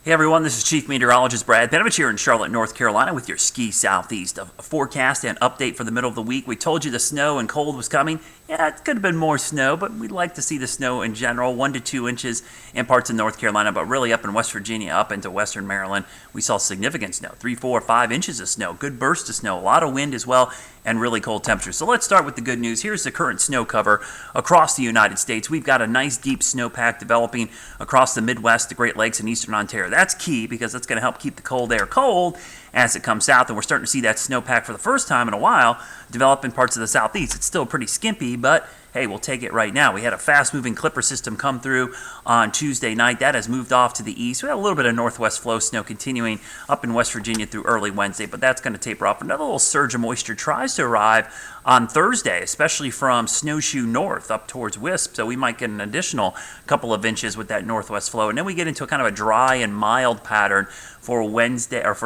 Hey everyone, this is Chief Meteorologist Brad Benovich here in Charlotte, North Carolina with your Ski Southeast. A forecast and update for the middle of the week. We told you the snow and cold was coming. Yeah, it could have been more snow, but we'd like to see the snow in general, 1 to 2 inches in parts of North Carolina, but really up in West Virginia, up into western Maryland, we saw significant snow, 3, 4, 5 inches of snow, good burst of snow, a lot of wind as well, and really cold temperatures. So let's start with the good news. Here's the current snow cover across the United States. We've got a nice deep snowpack developing across the Midwest, the Great Lakes, and eastern Ontario. That's key because that's going to help keep the cold air cold as it comes south, and we're starting to see that snowpack for the first time in a while develop in parts of the southeast. It's still pretty skimpy, but hey, we'll take it right now. We had a fast-moving clipper system come through on Tuesday night. That has moved off to the east. We had a little bit of northwest flow snow continuing up in West Virginia through early Wednesday, but that's going to taper off. Another little surge of moisture tries to arrive on Thursday, especially from Snowshoe north up towards Wisp, so we might get an additional couple of inches with that northwest flow. And then we get into a kind of a dry and mild pattern for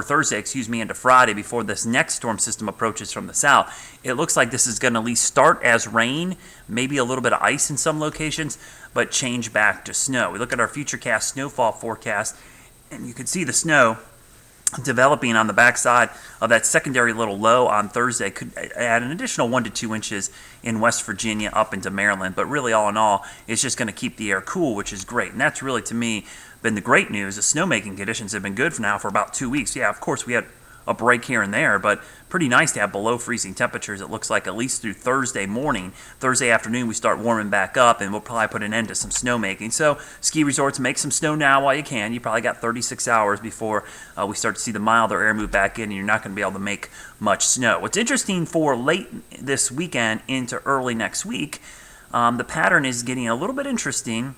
Thursday, into Friday before this next storm system approaches from the south. It looks like this is going to at least start as rain, maybe a little bit of ice in some locations, but change back to snow. We look at our futurecast snowfall forecast, and you can see the snow developing on the backside of that secondary little low on Thursday. Could add an additional 1 to 2 inches in West Virginia up into Maryland, but really all in all, it's just going to keep the air cool, which is great. And that's really, to me, been the great news. The snowmaking conditions have been good for about 2 weeks. Yeah, of course, we had a break here and there, but pretty nice to have below freezing temperatures. It looks like at least through Thursday morning. Thursday afternoon, we start warming back up, and we'll probably put an end to some snowmaking. So ski resorts, make some snow now while you can. You probably got 36 hours before we start to see the milder air move back in, and you're not going to be able to make much snow. What's interesting for late this weekend into early next week, the pattern is getting a little bit interesting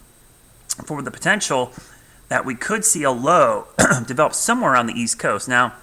for the potential that we could see a low develop somewhere on the East Coast. Now,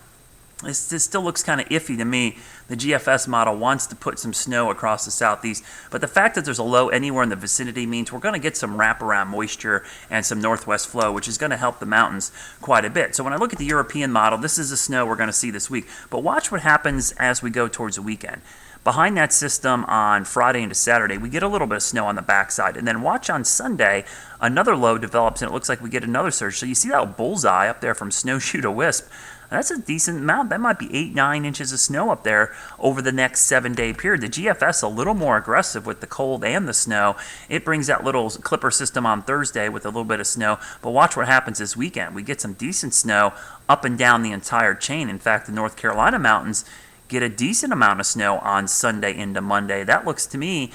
this still looks kind of iffy to me. The GFS model wants to put some snow across the southeast, but the fact that there's a low anywhere in the vicinity means we're going to get some wraparound moisture and some northwest flow, which is going to help the mountains quite a bit. So when I look at the European model, this is the snow we're going to see this week. But watch what happens as we go towards the weekend. Behind that system on Friday into Saturday, we get a little bit of snow on the backside. And then watch on Sunday, another low develops, and it looks like we get another surge. So you see that bullseye up there from Snowshoe to Wisp. That's a decent amount. That might be 8, 9 inches of snow up there over the next 7-day period. The GFS a little more aggressive with the cold and the snow. It brings that little clipper system on Thursday with a little bit of snow. But watch what happens this weekend. We get some decent snow up and down the entire chain. In fact, the North Carolina mountains get a decent amount of snow on Sunday into Monday. That looks to me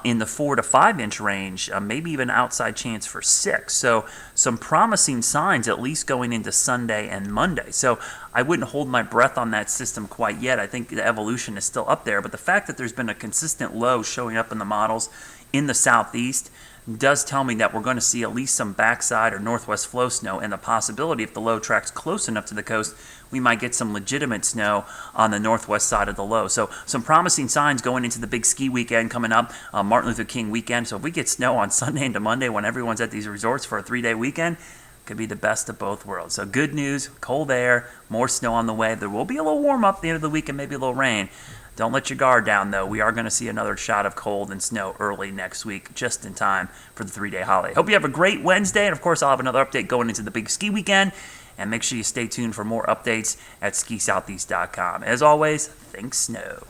in the 4 to 5 inch range, maybe even outside chance for 6. So some promising signs at least going into Sunday and Monday. So I wouldn't hold my breath on that system quite yet. I think the evolution is still up there, but the fact that there's been a consistent low showing up in the models in the southeast does tell me that we're going to see at least some backside or northwest flow snow, and the possibility if the low tracks close enough to the coast, we might get some legitimate snow on the northwest side of the low. So some promising signs going into the big ski weekend coming up, Martin Luther King weekend. So if we get snow on Sunday into Monday when everyone's at these resorts for a 3-day weekend, could be the best of both worlds. So good news, cold air, more snow on the way. There will be a little warm up at the end of the week and maybe a little rain. Don't let your guard down, though. We are going to see another shot of cold and snow early next week, just in time for the 3-day holiday. Hope you have a great Wednesday, and of course, I'll have another update going into the big ski weekend. And make sure you stay tuned for more updates at skisoutheast.com. As always, think snow.